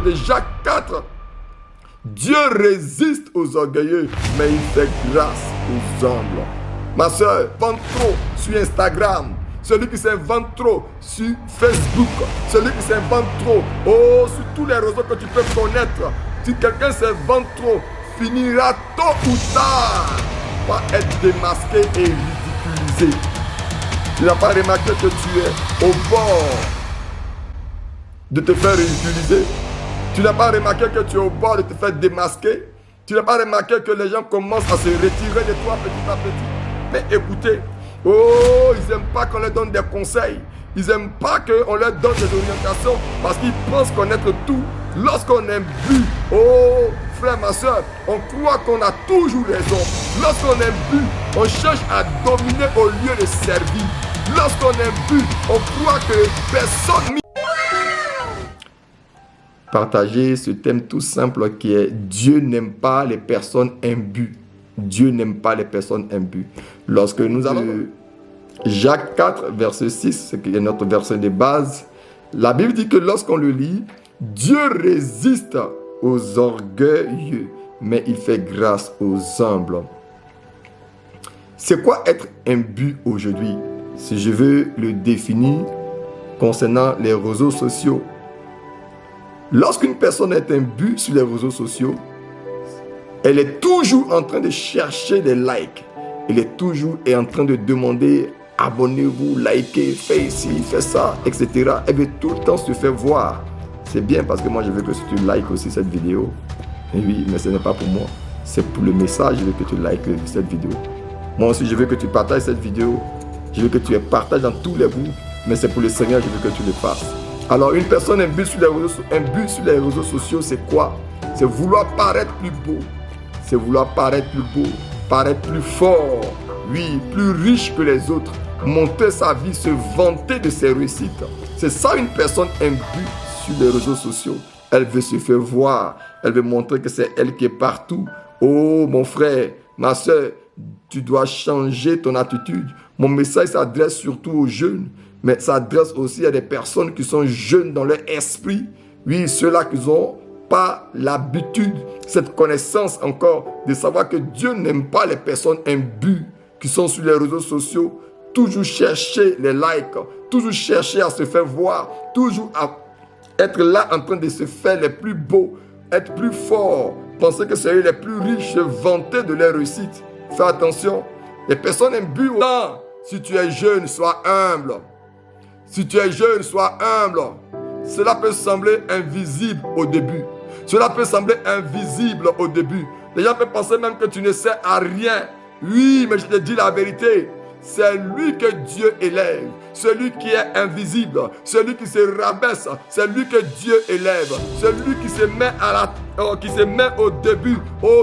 de Jacques 4. Dieu résiste aux orgueilleux, mais il fait grâce aux humbles. Ma soeur, vend trop sur Instagram. Celui qui s'invente trop sur Facebook. Celui qui s'invente trop sur tous les réseaux que tu peux connaître. Si quelqu'un s'invente trop, finira tôt ou tard par être démasqué et ridiculisé. Tu n'as pas remarqué que tu es au bord de te faire ridiculiser? Tu n'as pas remarqué que tu es au bord de te faire démasquer? Tu n'as pas remarqué que les gens commencent à se retirer de toi petit à petit? Mais écoutez, ils n'aiment pas qu'on leur donne des conseils. Ils n'aiment pas qu'on leur donne des orientations parce qu'ils pensent connaître tout. Lorsqu'on est bu, frère, ma soeur, on croit qu'on a toujours raison. Lorsqu'on est bu, on cherche à dominer au lieu de servir. Lorsqu'on est bu, on croit que personne... Partager ce thème tout simple qui est Dieu n'aime pas les personnes imbues. Dieu n'aime pas les personnes imbues. Lorsque nous allons Jacques 4, verset 6, c'est notre verset de base, la Bible dit que lorsqu'on le lit, Dieu résiste aux orgueilleux, mais il fait grâce aux humbles. C'est quoi être imbu aujourd'hui? Si je veux le définir concernant les réseaux sociaux. Lorsqu'une personne est imbue sur les réseaux sociaux, elle est toujours en train de chercher des likes. Elle est toujours en train de demander abonnez-vous, likez, faites ici, faites ça, etc. Elle veut tout le temps se faire voir. C'est bien parce que moi je veux que tu likes aussi cette vidéo. Et oui, mais ce n'est pas pour moi. C'est pour le message, je veux que tu likes cette vidéo. Moi aussi je veux que tu partages cette vidéo. Je veux que tu la partages dans tous les groupes. Mais c'est pour le Seigneur, je veux que tu le fasses. Alors une personne imbue sur les réseaux sociaux, c'est quoi? C'est vouloir paraître plus beau. C'est vouloir paraître plus beau, paraître plus fort, oui, plus riche que les autres, monter sa vie, se vanter de ses réussites. C'est ça une personne imbue sur les réseaux sociaux. Elle veut se faire voir, elle veut montrer que c'est elle qui est partout. Oh mon frère, ma soeur, tu dois changer ton attitude. Mon message s'adresse surtout aux jeunes, mais s'adresse aussi à des personnes qui sont jeunes dans leur esprit. Oui, ceux-là qui ont pas l'habitude, cette connaissance encore de savoir que Dieu n'aime pas les personnes imbues qui sont sur les réseaux sociaux, toujours chercher les likes, toujours chercher à se faire voir, toujours à être là en train de se faire les plus beaux, être plus fort, penser que c'est eux les plus riches, se vanter de leur réussite. Fais attention, les personnes imbues, si tu es jeune, sois humble. Si tu es jeune, sois humble. Cela peut sembler invisible au début. Cela peut sembler invisible au début. Les gens peuvent penser même que tu ne sais à rien. Oui, mais je te dis la vérité. C'est lui que Dieu élève. Celui qui est invisible. Celui qui se rabaisse. C'est lui que Dieu élève. Celui qui se met qui se met au début.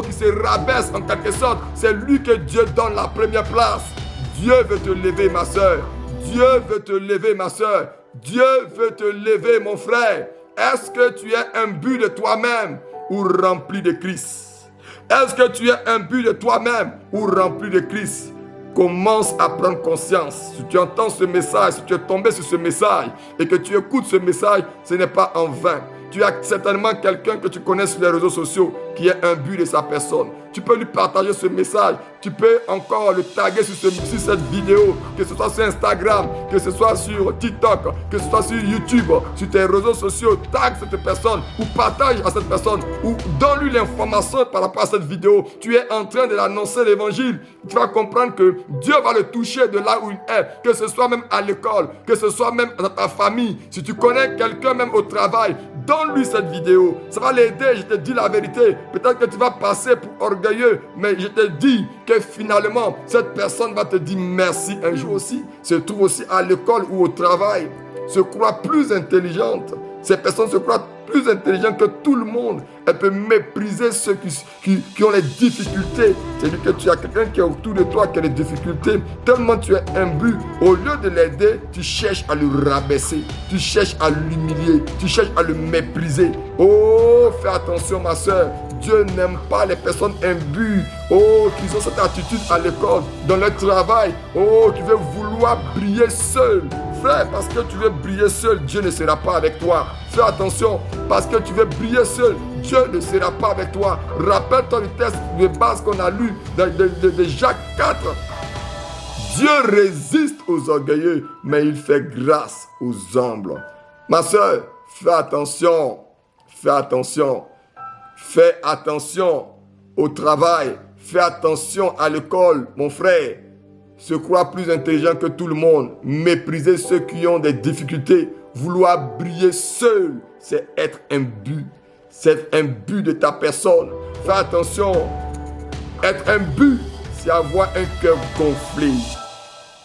Qui se rabaisse en quelque sorte. C'est lui que Dieu donne la première place. Dieu veut te lever, ma soeur. Dieu veut te lever, ma soeur. Dieu veut te lever, mon frère. Est-ce que tu es imbu de toi-même ou rempli de Christ? Est-ce que tu es imbu de toi-même ou rempli de Christ? Commence à prendre conscience. Si tu entends ce message, si tu es tombé sur ce message et que tu écoutes ce message, ce n'est pas en vain. Tu as certainement quelqu'un que tu connais sur les réseaux sociaux qui est imbu de sa personne. Tu peux lui partager ce message. Tu peux encore le taguer sur cette vidéo, que ce soit sur Instagram, que ce soit sur TikTok, que ce soit sur YouTube, sur tes réseaux sociaux. Tag cette personne ou partage à cette personne ou donne-lui l'information par rapport à cette vidéo. Tu es en train de l'annoncer l'évangile. Tu vas comprendre que Dieu va le toucher de là où il est, que ce soit même à l'école, que ce soit même dans ta famille. Si tu connais quelqu'un même au travail, donne-lui cette vidéo. Ça va l'aider, je te dis la vérité. Peut-être que tu vas passer pour orgueilleux, mais je te dis que finalement, cette personne va te dire merci un jour aussi. Se trouve aussi à l'école ou au travail, se croit plus intelligente. Ces personnes se croient plus intelligentes que tout le monde. Elle peut mépriser ceux qui ont les difficultés. C'est-à-dire que tu as quelqu'un qui est autour de toi qui a des difficultés. Tellement tu es imbu. Au lieu de l'aider, tu cherches à le rabaisser. Tu cherches à l'humilier. Tu cherches à le mépriser. Oh, fais attention ma soeur. Dieu n'aime pas les personnes imbues. Oh, qui ont cette attitude à l'école, dans leur travail. Oh, qui veulent vouloir briller seul. frère, parce que tu veux briller seul, Dieu ne sera pas avec toi. Fais attention, parce que tu veux briller seul, Dieu ne sera pas avec toi. Rappelle-toi du texte de base qu'on a lu de Jacques 4. Dieu résiste aux orgueilleux, mais il fait grâce aux humbles. Ma soeur, fais attention. Fais attention. Fais attention au travail. Fais attention à l'école, mon frère. Se croire plus intelligent que tout le monde. Mépriser ceux qui ont des difficultés. Vouloir briller seul, c'est être imbu. C'est un but de ta personne. Fais attention. Être imbu, c'est avoir un cœur gonflé.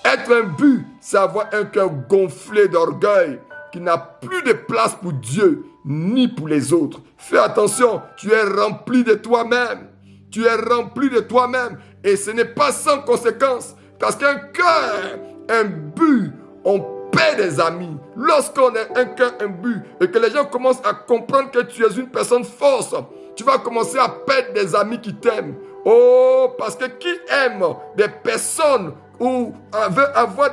Être imbu, c'est avoir un cœur gonflé d'orgueil qui n'a plus de place pour Dieu ni pour les autres. Fais attention, tu es rempli de toi-même. Tu es rempli de toi-même et ce n'est pas sans conséquence. Parce qu'un cœur imbu, on perd des amis. Lorsqu'on a un cœur imbu et que les gens commencent à comprendre que tu es une personne forte, tu vas commencer à perdre des amis qui t'aiment. Oh, parce que qui aime des personnes ou veut avoir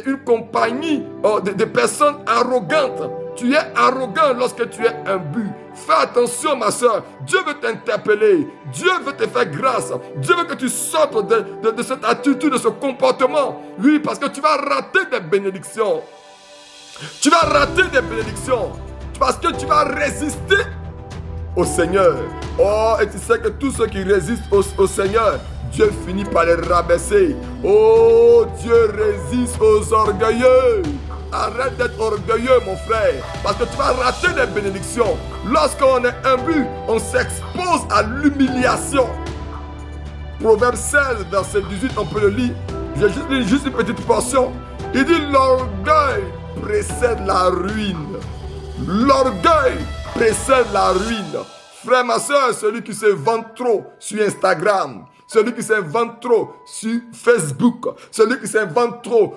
une compagnie de personnes arrogantes. Tu es arrogant lorsque tu es imbu. Fais attention, ma soeur. Dieu veut t'interpeller. Dieu veut te faire grâce. Dieu veut que tu sortes de cette attitude, de ce comportement. Oui, parce que tu vas rater des bénédictions. Tu vas rater des bénédictions. Parce que tu vas résister au Seigneur. Oh, et tu sais que tous ceux qui résistent au Seigneur, Dieu finit par les rabaisser. Oh, Dieu résiste aux orgueilleux. Arrête d'être orgueilleux, mon frère, parce que tu vas rater des bénédictions. Lorsqu'on est imbu, on s'expose à l'humiliation. Proverbe 16, verset 18, on peut le lire. J'ai juste une petite portion. Il dit, l'orgueil précède la ruine. L'orgueil précède la ruine. Frère, ma soeur, celui qui se vante trop sur Instagram, celui qui s'invente trop sur Facebook, celui qui s'invente trop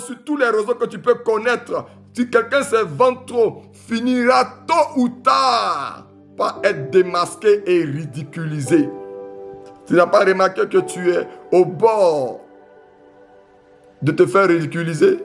sur tous les réseaux que tu peux connaître, si quelqu'un s'invente trop, finira tôt ou tard par être démasqué et ridiculisé. Tu n'as pas remarqué que tu es au bord de te faire ridiculiser?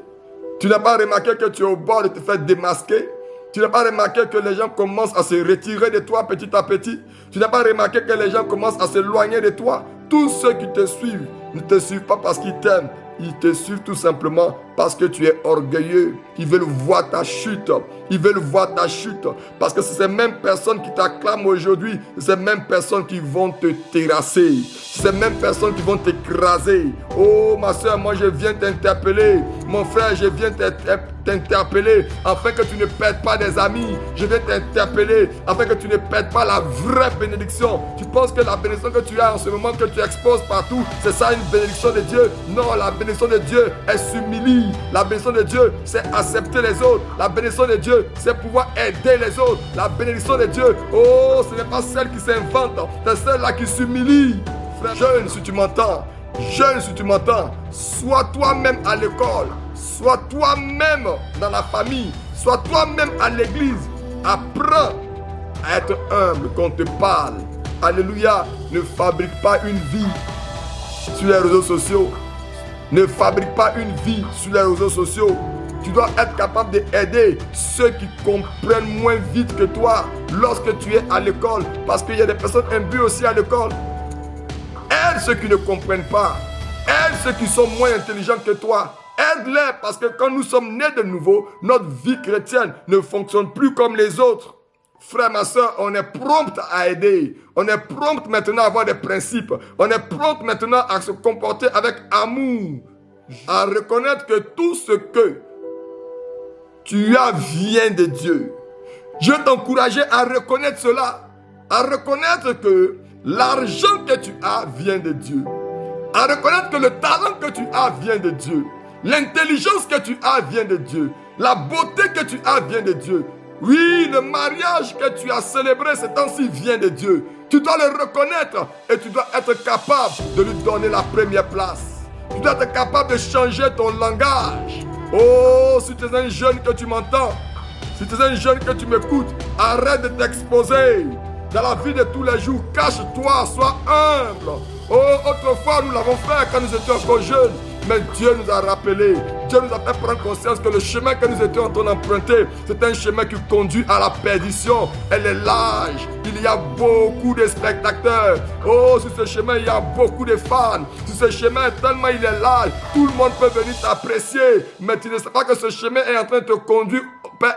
Tu n'as pas remarqué que tu es au bord de te faire démasquer? Tu n'as pas remarqué que les gens commencent à se retirer de toi petit à petit? Tu n'as pas remarqué que les gens commencent à s'éloigner de toi? Tous ceux qui te suivent ne te suivent pas parce qu'ils t'aiment. Ils te suivent tout simplement parce que tu es orgueilleux. Ils veulent voir ta chute. Ils veulent voir ta chute. Parce que c'est ces mêmes personnes qui t'acclament aujourd'hui. C'est ces mêmes personnes qui vont te terrasser. C'est ces mêmes personnes qui vont t'écraser. Oh ma soeur, moi je viens t'interpeller. Mon frère, je viens t'interpeller afin que tu ne perdes pas des amis. Je viens t'interpeller afin que tu ne perdes pas la vraie bénédiction. Tu penses que la bénédiction que tu as en ce moment, que tu exposes partout, c'est ça une bénédiction de Dieu? Non, la bénédiction de Dieu, elle s'humilie. La bénédiction de Dieu, c'est accepter les autres. La bénédiction de Dieu, c'est pouvoir aider les autres. La bénédiction de Dieu, oh, ce n'est pas celle qui s'invente, c'est celle-là qui s'humilie. Frère, jeune, si tu m'entends, jeune, si tu m'entends, sois toi-même à l'école, sois toi-même dans la famille, sois toi-même à l'église. Apprends à être humble quand on te parle. Alléluia. Ne fabrique pas une vie sur les réseaux sociaux. Ne fabrique pas une vie sur les réseaux sociaux. Tu dois être capable d'aider ceux qui comprennent moins vite que toi lorsque tu es à l'école. Parce qu'il y a des personnes imbues aussi à l'école. Aide ceux qui ne comprennent pas. Aide ceux qui sont moins intelligents que toi. Aide-les parce que quand nous sommes nés de nouveau, notre vie chrétienne ne fonctionne plus comme les autres. Frère, ma soeur, on est prompt à aider. On est prompt maintenant à avoir des principes. On est prompt maintenant à se comporter avec amour. À reconnaître que tout ce que tu as vient de Dieu. Je veux t'encourager à reconnaître cela. À reconnaître que l'argent que tu as vient de Dieu. À reconnaître que le talent que tu as vient de Dieu. L'intelligence que tu as vient de Dieu. La beauté que tu as vient de Dieu. Oui, le mariage que tu as célébré ces temps-ci vient de Dieu. Tu dois le reconnaître et tu dois être capable de lui donner la première place. Tu dois être capable de changer ton langage. Oh, si tu es un jeune que tu m'entends, si tu es un jeune que tu m'écoutes, arrête de t'exposer. Dans la vie de tous les jours, cache-toi, sois humble. Oh, autrefois, nous l'avons fait quand nous étions encore jeunes. Mais Dieu nous a rappelé Dieu nous a fait prendre conscience que le chemin que nous étions en train d'emprunter, c'est un chemin qui conduit à la perdition. Elle est large. Il y a beaucoup de spectateurs. Oh, sur ce chemin, il y a beaucoup de fans. Sur ce chemin, tellement il est large, tout le monde peut venir t'apprécier. Mais tu ne sais pas que ce chemin est en train de te conduire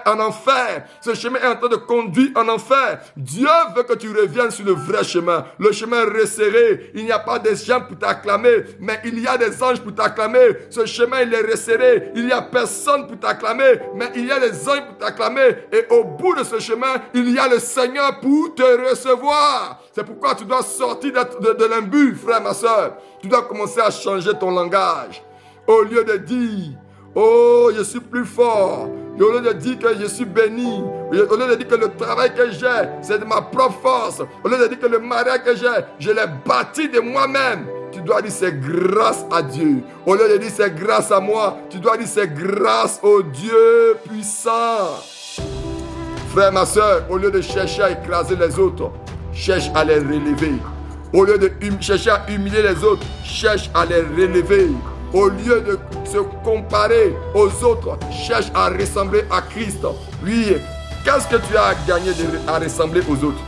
en enfer. Ce chemin est en train de conduire en enfer. Dieu veut que tu reviennes sur le vrai chemin. Le chemin resserré. Il n'y a pas des gens pour t'acclamer, mais il y a des anges pour t'acclamer. Ce chemin, il est resserré. Il n'y a personne pour t'acclamer, mais il y a des anges pour t'acclamer. Et au bout de ce chemin, il y a le Seigneur pour te recevoir. C'est pourquoi tu dois sortir de l'imbu, frère, ma soeur. Tu dois commencer à changer ton langage. Au lieu de dire, oh, je suis plus fort. Et au lieu de dire que je suis béni, au lieu de dire que le travail que j'ai, c'est de ma propre force, au lieu de dire que le mariage que j'ai, je l'ai bâti de moi-même, tu dois dire c'est grâce à Dieu. Au lieu de dire c'est grâce à moi, tu dois dire c'est grâce au Dieu puissant. Frère, ma soeur, au lieu de chercher à écraser les autres, cherche à les relever. Au lieu de chercher à humilier les autres, cherche à les relever. Au lieu de se comparer aux autres, cherche à ressembler à Christ. Oui, qu'est-ce que tu as à gagner à ressembler aux autres?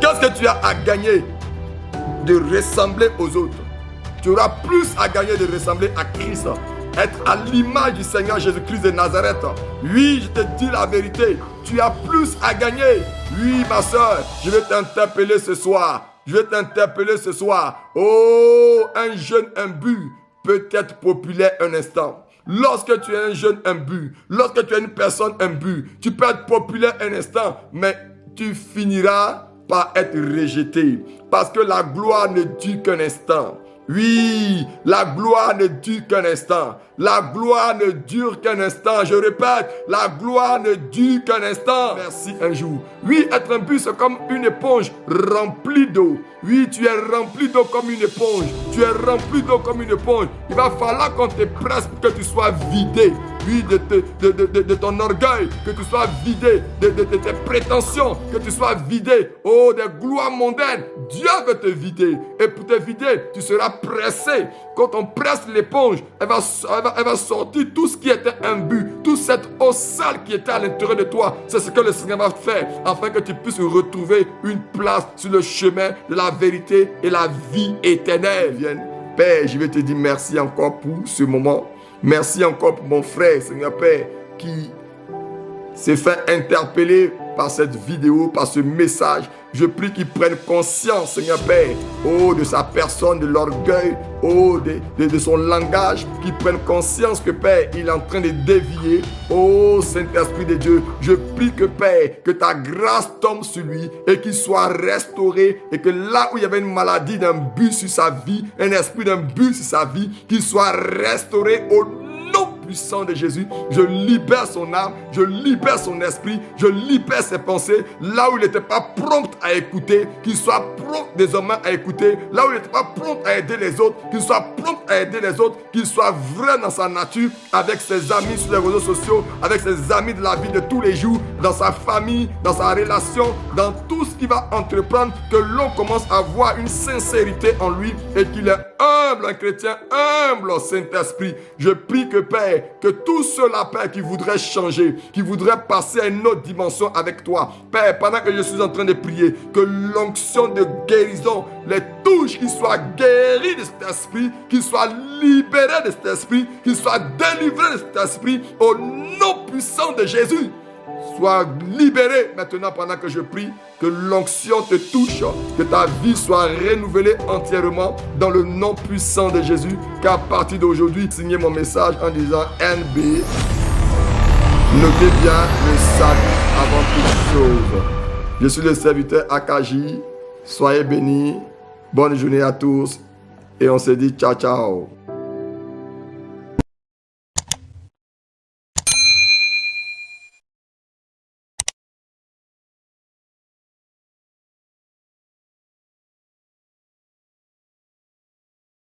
Qu'est-ce que tu as à gagner de ressembler aux autres? Tu auras plus à gagner de ressembler à Christ. Être à l'image du Seigneur Jésus-Christ de Nazareth. Oui, je te dis la vérité. Tu as plus à gagner. Oui, ma soeur, je vais t'interpeller ce soir. Je vais t'interpeller ce soir. Oh, un jeune imbu peut être populaire un instant. Lorsque tu es un jeune imbu, lorsque tu es une personne imbue, tu peux être populaire un instant, mais tu finiras par être rejeté. Parce que la gloire ne dure qu'un instant. Oui, la gloire ne dure qu'un instant. La gloire ne dure qu'un instant. Je répète, la gloire ne dure qu'un instant. Merci un jour. Oui, être imbu, c'est comme une éponge remplie d'eau. Oui, tu es rempli d'eau comme une éponge. Tu es rempli d'eau comme une éponge. Il va falloir qu'on te presse pour que tu sois vidé. Oui, de ton orgueil, que tu sois vidé, de tes prétentions, que tu sois vidé. Oh, des gloires mondaines. Dieu veut te vider. Et pour te vider, tu seras pressé. Quand on presse l'éponge, elle va sortir tout ce qui était imbu, toute cette eau sale qui était à l'intérieur de toi. C'est ce que le Seigneur va faire, afin que tu puisses retrouver une place sur le chemin de la vérité et la vie éternelle. Père, je vais te dire merci encore pour ce moment. Merci encore pour mon frère, Seigneur Père, qui s'est fait interpeller par cette vidéo, par ce message. Je prie qu'il prenne conscience, Seigneur Père, oh, de sa personne, de l'orgueil, oh, de son langage, qu'il prenne conscience que, Père, il est en train de dévier. Oh, Saint-Esprit de Dieu, je prie que, Père, que ta grâce tombe sur lui et qu'il soit restauré et que là où il y avait une maladie d'un but sur sa vie, un esprit d'un but sur sa vie, qu'il soit restauré au nom puissant de Jésus. Je libère son âme, je libère son esprit, je libère ses pensées. Là où il n'était pas prompt à écouter, qu'il soit prompt désormais à écouter. Là où il n'était pas prompt à aider les autres, qu'il soit prompt à aider les autres, qu'il soit vrai dans sa nature, avec ses amis sur les réseaux sociaux, avec ses amis de la vie de tous les jours, dans sa famille, dans sa relation, dans tout ce qu'il va entreprendre, que l'on commence à voir une sincérité en lui et qu'il est humble, un chrétien humble au Saint-Esprit. Je prie que, Père, que tous ceux-là, Père, qui voudraient changer, qui voudraient passer à une autre dimension avec toi, Père, pendant que je suis en train de prier, que l'onction de guérison les touche, qu'ils soient guéris de cet esprit, qu'ils soient libérés de cet esprit, qu'ils soient délivrés de cet esprit, au nom puissant de Jésus. Sois libéré maintenant pendant que je prie, que l'onction te touche, que ta vie soit renouvelée entièrement dans le nom puissant de Jésus. Qu'à partir d'aujourd'hui, signez mon message en disant NB. Notez bien le salut avant toute chose. Je suis le serviteur Akaji. Soyez bénis. Bonne journée à tous. Et on se dit ciao ciao.